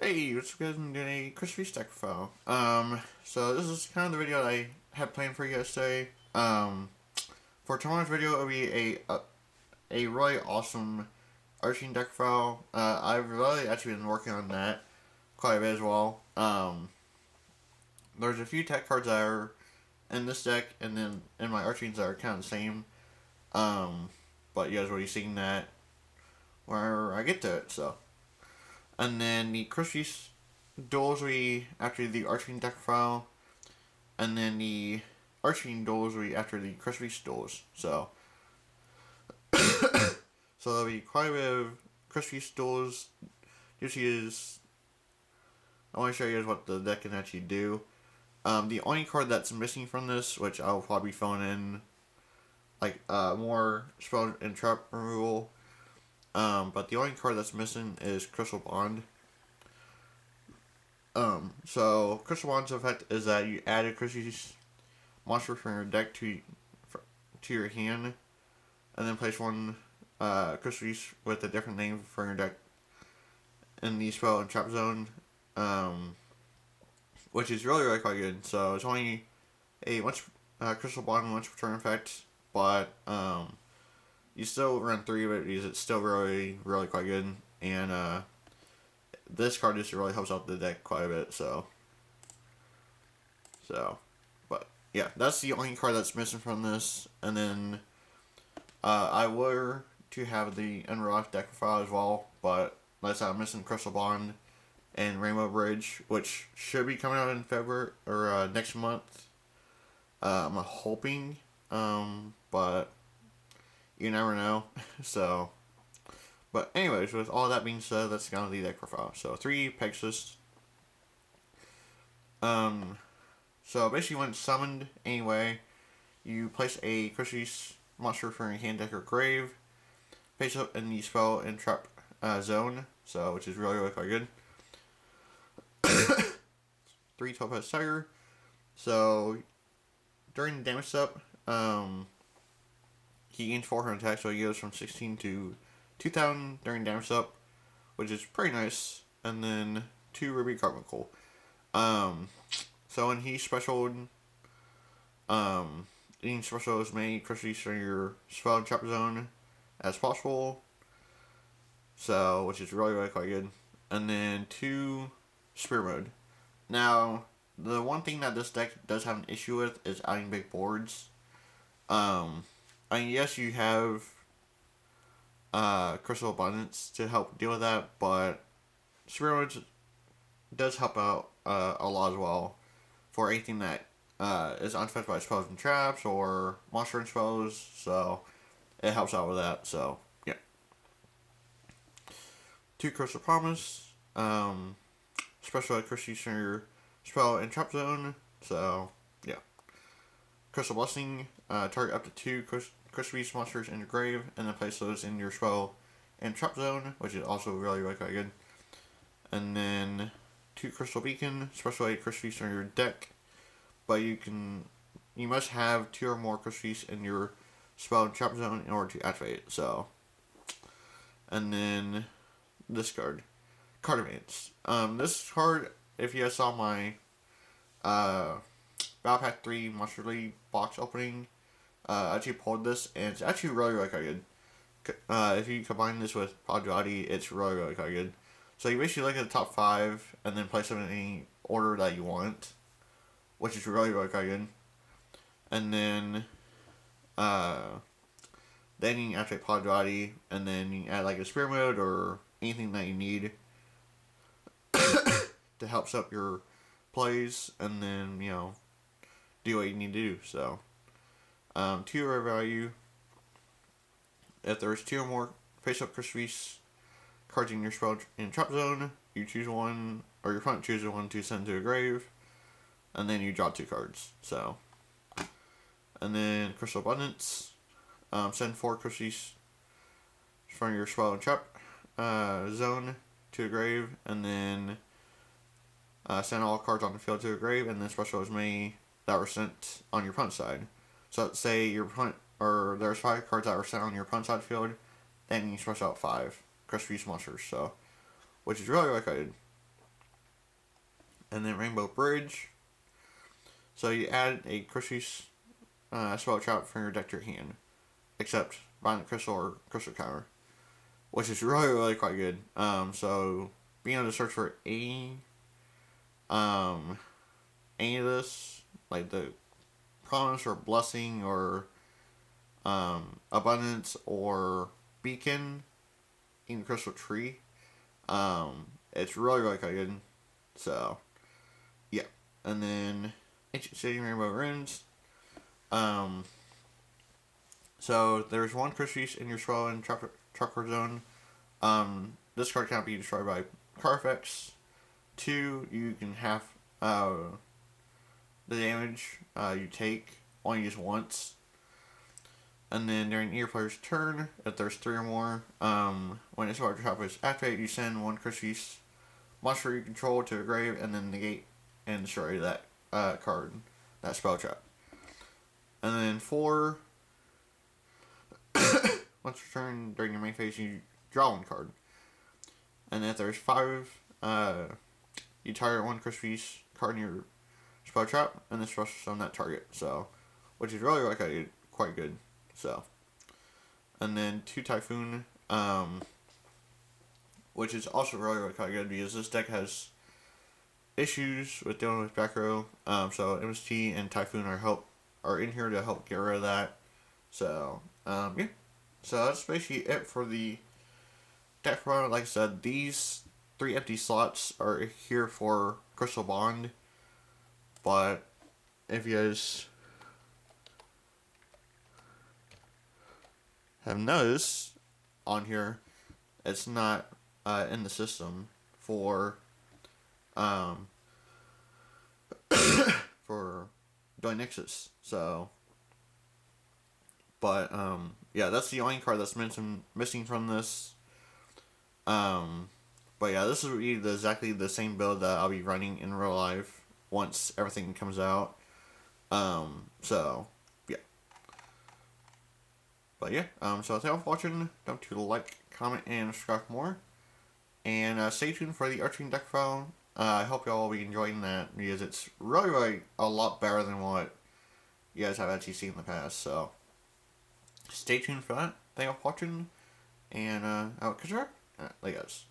Hey, what's good? I'm doing a Crystal Beast deck file. So this is kind of the video that I had planned for you guys today. For tomorrow's video, it'll be a really awesome arching deck file. I've really actually been working on that quite a bit as well. There's a few tech cards that are in this deck, and then in my archings that are kind of the same. But you guys already seen that where I get to it, so. And then the Crystal duels will be after the arching deck file, and then the arching duels will be after the Crystal duels. So there'll be quite a bit of Crystal duels. Just use. I want to show you guys what the deck can actually do. The only card that's missing from this, which I'll probably be filling in, like more spell and trap removal. But the only card that's missing is Crystal Bond. So Crystal Bond's effect is that you add a Crystal monster from your deck to your hand, and then place one Crystal with a different name for your deck in the spell and trap zone, which is really quite good. So it's only a Crystal Bond once per turn effect, but you still run 3 of it because it's still really quite good, and this card just really helps out the deck quite a bit. So, but yeah, that's the only card that's missing from this. And then I were to have the Unreal deck file as well, but like I said, I'm missing Crystal Bond and Rainbow Bridge, which should be coming out in February or next month. I'm hoping, but you never know. So, but anyways, with all that being said, that's kind of the deck profile. So 3 Pegasus. So basically when it's summoned anyway, you place a Crystal monster from your hand, deck, or grave, face up in the spell and trap zone, so which is really quite good. 3 Topaz Tiger. So during the damage step, he gains 400 attack, so he goes from 16 to 2,000 during damage up, which is pretty nice. And then 2 Ruby Carbuncle. So when he specialed, you can special as many Crystals from your spell and trap zone as possible. So, which is really quite good. And then 2 Spear Mode. Now, the one thing that this deck does have an issue with is adding big boards. I mean, yes, you have Crystal Abundance to help deal with that, but Spear Mode does help out a lot as well for anything that is unaffected by spells and traps or monster and spells, so it helps out with that. So yeah, 2 Crystal Promise, special Crystal from your spell and trap zone. So yeah, Crystal Blessing, target up to 2 Crystal Beast monsters in your grave, and then place those in your spell and trap zone, which is also really quite good. And then 2 Crystal Beacon, special a Crystal Beast on your deck, but you must have 2 or more Crystal Beasts in your spell and trap zone in order to activate it. So, and then this card Advance. This card, if you guys saw my Battle Pack 3 Monster League box opening, I actually pulled this, and it's actually really quite good. If you combine this with Padrati, it's really quite good. So you basically look at the top 5, and then place them in any order that you want, which is really quite good. And then you can activate Padrati, and then you can add like a Spear Mode or anything that you need to help set up your plays, and then, you know, do what you need to do. So 2 rare value. If there's 2 or more face-up Crystal Beast cards in your spell and trap zone, you choose one, or your opponent chooses one to send to a grave, and then you draw 2 cards. So, and then Crystal Abundance, send 4 Crystal Beasts from your spell and trap zone to a grave, and then send all cards on the field to a grave, and then special as many that were sent on your opponent's side. So let's say your opponent, or there's 5 cards that were sent on your opponent's side field, then you special out 5 Crystal Beast monsters. So, which is really good. And then Rainbow Bridge. So you add a Crystal spell trap from your deck to your hand, except Violent Crystal or Crystal Counter, which is really quite good. So being able to search for any of this, like the Promise or Blessing or Abundance or Beacon in the Crystal Tree, it's really quite good. So yeah, and then Ancient City Rainbow Runes. So there's one Crystal Beast in your spell and trap card zone. This card cannot be destroyed by card effects. 2, you can have the damage you take only used once. And then during your player's turn, if there's 3 or more, when its spell trap is activated, you send one Crystal Beast monster you control to a grave and then negate and destroy that card, that spell trap. And then 4, once your turn during your main phase, you draw 1 card. And if there's 5, you target 1 Crystal Beast card in your spell trap, and this rushes on that target. So, which is really quite good. So, and then 2 Typhoon, which is also really quite good because this deck has issues with dealing with back row. So MST and Typhoon are in here to help get rid of that. So, yeah. So that's basically it for the deck promo. Like I said, these 3 empty slots are here for Crystal Bond. But if you guys have noticed on here, it's not in the system for for Joy Nixus. So, but yeah, that's the only card that's missing from this. But yeah, this is exactly the same build that I'll be running in real life once everything comes out. So yeah. But yeah, so thank you for watching. Don't forget to like, comment, and subscribe for more. And stay tuned for the Arching deck file. I hope y'all will be enjoying that because it's really a lot better than what you guys have actually seen in the past. So stay tuned for that. Thank you for watching. And I'll catch you. Alright, later guys.